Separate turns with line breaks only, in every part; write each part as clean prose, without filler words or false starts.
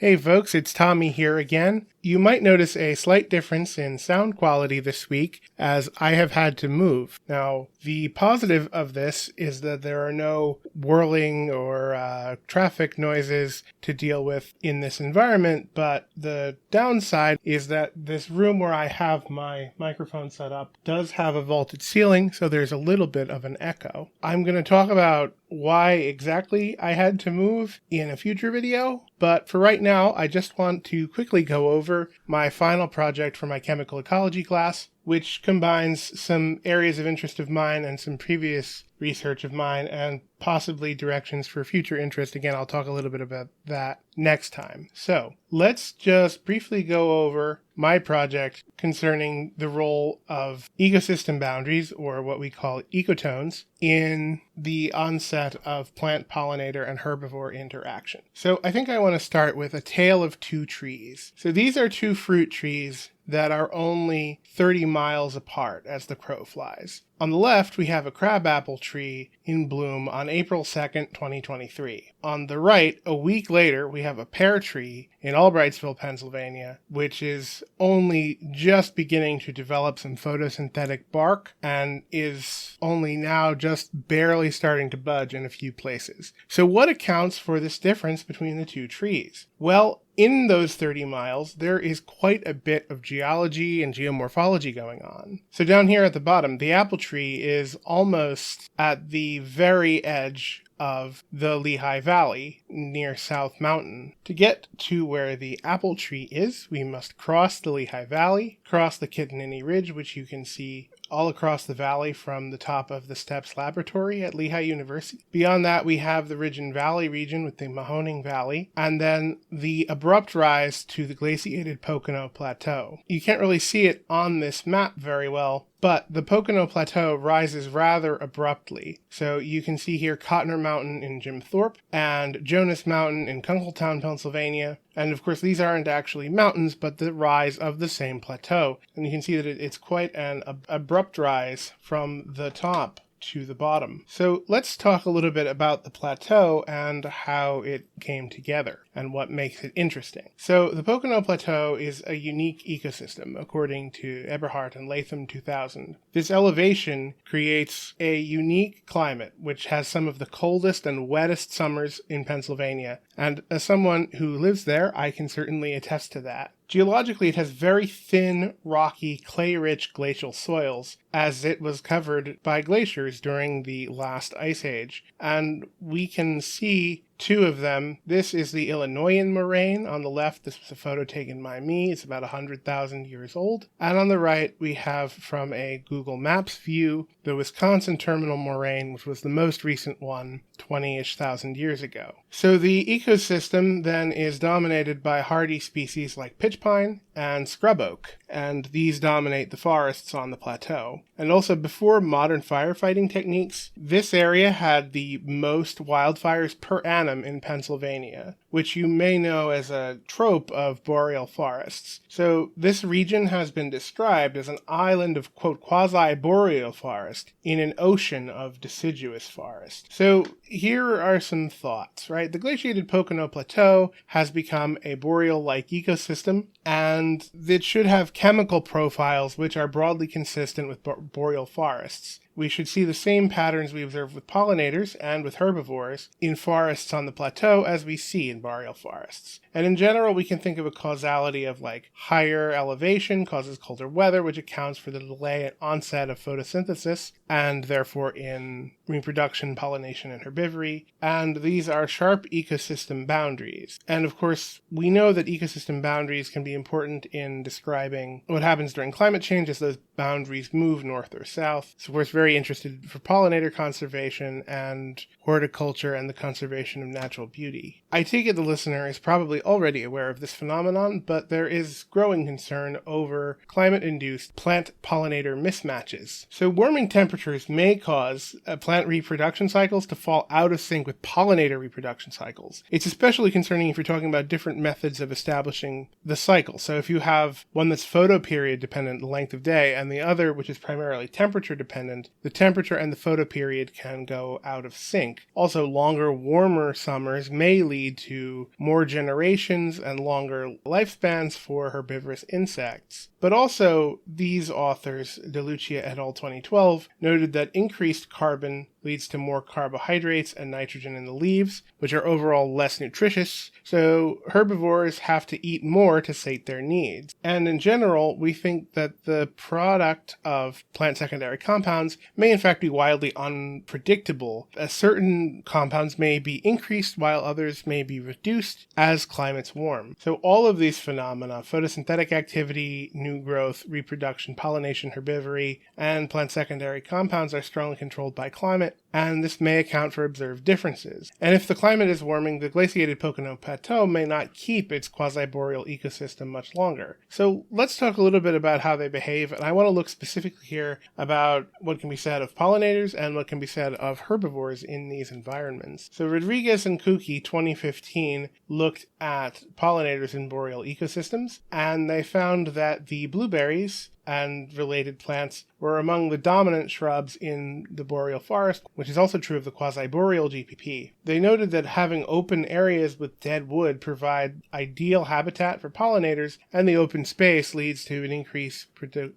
Hey folks, it's Tommy here again. You might notice a slight difference in sound quality this week as I have had to move. Now, the positive of this is that there are no whirling or traffic noises to deal with in this environment, but the downside is that this room where I have my microphone set up does have a vaulted ceiling, so there's a little bit of an echo. I'm going to talk about why exactly I had to move in a future video, but for right now, I just want to quickly go over my final project for my Chemical Ecology class, which combines some areas of interest of mine and some previous research of mine and possibly directions for future interest. Again, I'll talk a little bit about that next time. So let's just briefly go over my project concerning the role of ecosystem boundaries, or what we call ecotones, in the onset of plant, pollinator, and herbivore interaction. So I think I want to start with a tale of two trees. So these are two fruit trees that are only 30 miles apart as the crow flies. On the left, we have a crabapple tree in bloom on April 2nd, 2023. On the right, a week later, we have a pear tree in Albrightsville, Pennsylvania, which is only just beginning to develop some photosynthetic bark and is only now just barely starting to budge in a few places. So what accounts for this difference between the two trees? Well, in those 30 miles, there is quite a bit of geology and geomorphology going on. So down here at the bottom, the apple tree is almost at the very edge of the Lehigh Valley near South Mountain. To get to where the apple tree is, we must cross the Lehigh Valley, cross the Kittanini Ridge, which you can see all across the valley from the top of the Steps Laboratory at Lehigh University. Beyond that, we have the Ridge and Valley region with the Mahoning Valley, and then the abrupt rise to the glaciated Pocono Plateau. You can't really see it on this map very well, but the Pocono Plateau rises rather abruptly. So you can see here Cotner Mountain in Jim Thorpe and Jonas Mountain in Kunkletown, Pennsylvania. And of course, these aren't actually mountains, but the rise of the same plateau. And you can see that it's quite an abrupt rise from the top to the bottom. So let's talk a little bit about the plateau and how it came together and what makes it interesting. So the Pocono Plateau is a unique ecosystem, according to Eberhardt and Latham 2000. This elevation creates a unique climate, which has some of the coldest and wettest summers in Pennsylvania. And as someone who lives there, I can certainly attest to that. Geologically, it has very thin, rocky, clay-rich glacial soils, as it was covered by glaciers during the last ice age. And we can see two of them. This is the Illinoisan moraine on the left. This was a photo taken by me. It's about 100,000 years old. And on the right, we have, from a Google Maps view, the Wisconsin terminal moraine, which was the most recent one, 20-ish thousand years ago. So the ecosystem then is dominated by hardy species like pitch pine and scrub oak, and these dominate the forests on the plateau. And also, before modern firefighting techniques, this area had the most wildfires per annum in Pennsylvania, which you may know as a trope of boreal forests. So this region has been described as an island of, quote, quasi-boreal forest in an ocean of deciduous forest. So here are some thoughts, right? The glaciated Pocono Plateau has become a boreal-like ecosystem, and it should have chemical profiles which are broadly consistent with boreal forests. We should see the same patterns we observe with pollinators and with herbivores in forests on the plateau as we see in boreal forests. And in general, we can think of a causality of like higher elevation causes colder weather, which accounts for the delay and onset of photosynthesis, and therefore in reproduction, pollination, and herbivory. And these are sharp ecosystem boundaries. And of course, we know that ecosystem boundaries can be important in describing what happens during climate change as those boundaries move north or south. So we're very interested for pollinator conservation and horticulture and the conservation of natural beauty. I take it the listener is probably already aware of this phenomenon, but there is growing concern over climate-induced plant-pollinator mismatches. So warming temperatures may cause plant reproduction cycles to fall out of sync with pollinator reproduction cycles. It's especially concerning if you're talking about different methods of establishing the cycle. So if you have one that's photoperiod dependent, the length of day, and the other, which is primarily temperature dependent, the temperature and the photoperiod can go out of sync. Also, longer, warmer summers may lead to more generations and longer lifespans for herbivorous insects. But also, these authors, DeLucia et al. 2012, noted that increased carbon leads to more carbohydrates and nitrogen in the leaves, which are overall less nutritious, so herbivores have to eat more to sate their needs. And in general, we think that the product of plant secondary compounds may in fact be wildly unpredictable, as certain compounds may be increased while others may be reduced as climates warm. So all of these phenomena, photosynthetic activity, new growth, reproduction, pollination, herbivory, and plant secondary compounds are strongly controlled by climate, and this may account for observed differences. And if the climate is warming, the glaciated Pocono Plateau may not keep its quasi-boreal ecosystem much longer. So let's talk a little bit about how they behave, and I want to look specifically here about what can be said of pollinators and what can be said of herbivores in these environments. So Rodriguez and Kuki, 2015, looked at pollinators in boreal ecosystems, and they found that the blueberries and related plants were among the dominant shrubs in the boreal forest, which is also true of the quasi-boreal GPP. They noted that having open areas with dead wood provide ideal habitat for pollinators, and the open space leads to an increased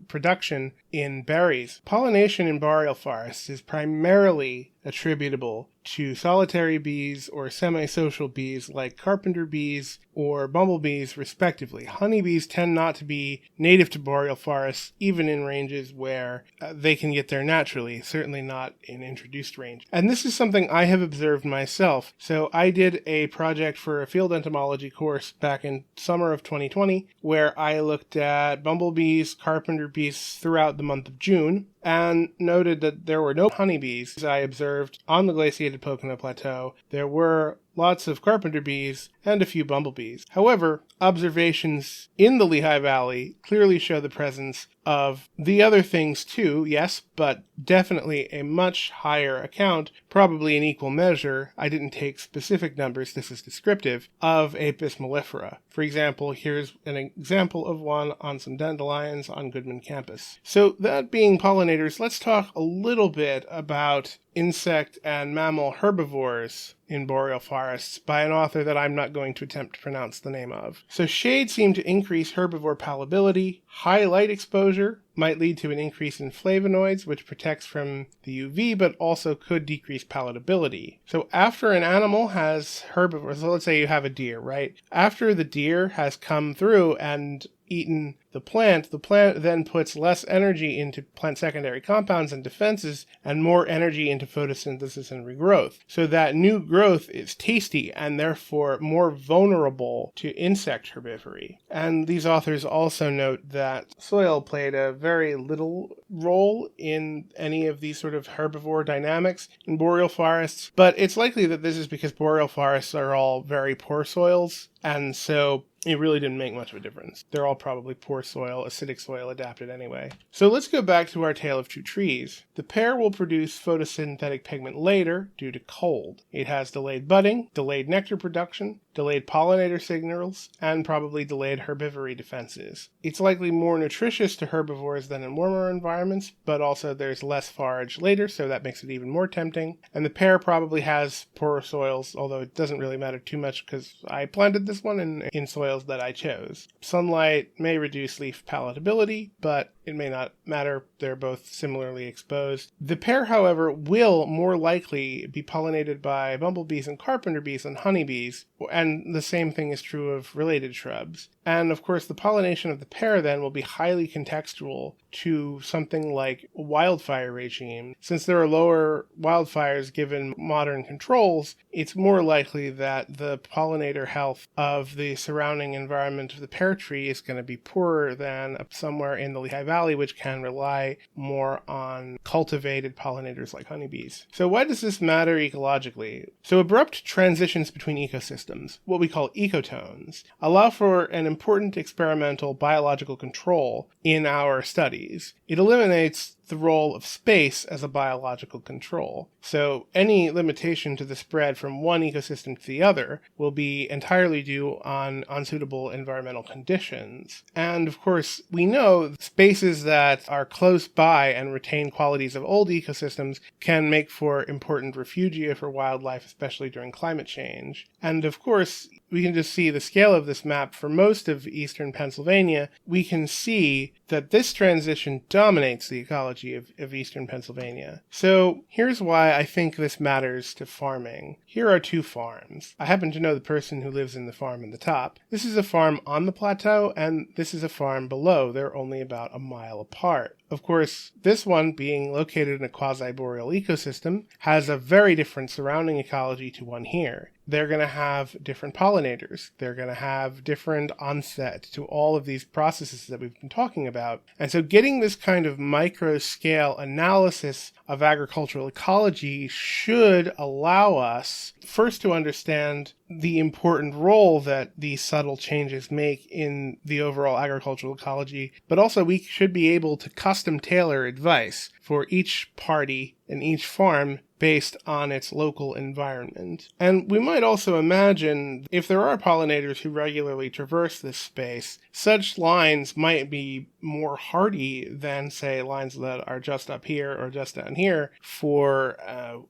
production in berries. Pollination in boreal forests is primarily attributable to solitary bees or semi-social bees like carpenter bees or bumblebees, respectively. Honeybees tend not to be native to boreal forests, even in ranges where they can get there naturally, certainly not in introduced range. And this is something I have observed myself. So I did a project for a field entomology course back in summer of 2020, where I looked at bumblebees, carpenter bees throughout the month of June, and noted that there were no honeybees. As I observed on the glaciated Pocono Plateau, there were lots of carpenter bees and a few bumblebees. However, observations in the Lehigh Valley clearly show the presence of the other things too, yes, but definitely a much higher account, probably in equal measure, I didn't take specific numbers, this is descriptive, of Apis mellifera. For example, here's an example of one on some dandelions on Goodman campus. So that being pollinators, let's talk a little bit about insect and mammal herbivores in boreal forests by an author that I'm not going to attempt to pronounce the name of. So shade seemed to increase herbivore palatability. High light exposure might lead to an increase in flavonoids, which protects from the UV, but also could decrease palatability. So after an animal has herbivores, so let's say you have a deer, right? After the deer has come through and eaten the plant then puts less energy into plant secondary compounds and defenses and more energy into photosynthesis and regrowth. So that new growth is tasty and therefore more vulnerable to insect herbivory. And these authors also note that soil played a very little role in any of these sort of herbivore dynamics in boreal forests, but it's likely that this is because boreal forests are all very poor soils, and so it really didn't make much of a difference. They're all probably poor soil, acidic soil adapted anyway. So let's go back to our tale of two trees. The pear will produce photosynthetic pigment later due to cold. It has delayed budding, delayed nectar production, delayed pollinator signals, and probably delayed herbivory defenses. It's likely more nutritious to herbivores than in warmer environments, but also there's less forage later, so that makes it even more tempting. And the pear probably has poorer soils, although it doesn't really matter too much because I planted this one in soils that I chose. Sunlight may reduce leaf palatability, but it may not matter. They're both similarly exposed. The pear, however, will more likely be pollinated by bumblebees and carpenter bees than honeybees, and the same thing is true of related shrubs. And of course, the pollination of the pear then will be highly contextual to something like a wildfire regime. Since there are lower wildfires given modern controls, it's more likely that the pollinator health of the surrounding environment of the pear tree is going to be poorer than somewhere in the Lehigh Valley, which can rely more on cultivated pollinators like honeybees. So why does this matter ecologically? So abrupt transitions between ecosystems, what we call ecotones, allow for an important experimental biological control in our studies. It eliminates the role of space as a biological control. So any limitation to the spread from one ecosystem to the other will be entirely due on unsuitable environmental conditions. And of course, we know spaces that are close by and retain qualities of old ecosystems can make for important refugia for wildlife, especially during climate change. And of course, we can just see the scale of this map for most of eastern Pennsylvania. We can see that this transition dominates the ecology of eastern Pennsylvania. So here's why I think this matters to farming. Here are two farms. I happen to know the person who lives in the farm in the top. This is a farm on the plateau, and this is a farm below. They're only about a mile apart. Of course, this one, being located in a quasi-boreal ecosystem, has a very different surrounding ecology to one here. They're going to have different pollinators. They're going to have different onset to all of these processes that we've been talking about. And so getting this kind of micro-scale analysis of agricultural ecology should allow us first to understand the important role that these subtle changes make in the overall agricultural ecology, but also we should be able to custom tailor advice for each party and each farm based on its local environment. And we might also imagine if there are pollinators who regularly traverse this space, such lines might be more hardy than, say, lines that are just up here or just down here for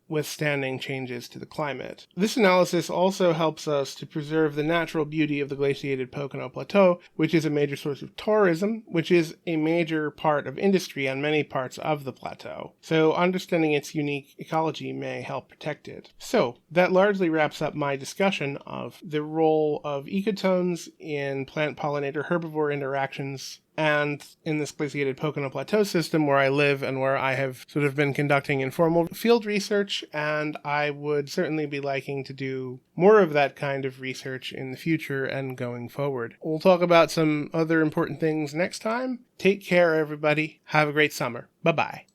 withstanding changes to the climate. This analysis also helps us to preserve the natural beauty of the glaciated Pocono Plateau, which is a major source of tourism, which is a major part of industry on many parts of the plateau. So understanding its unique ecology may help protect it. So that largely wraps up my discussion of the role of ecotones in plant-pollinator herbivore interactions and in this glaciated Pocono Plateau system where I live and where I have sort of been conducting informal field research, and I would certainly be liking to do more of that kind of research in the future and going forward. We'll talk about some other important things next time. Take care, everybody. Have a great summer. Bye-bye.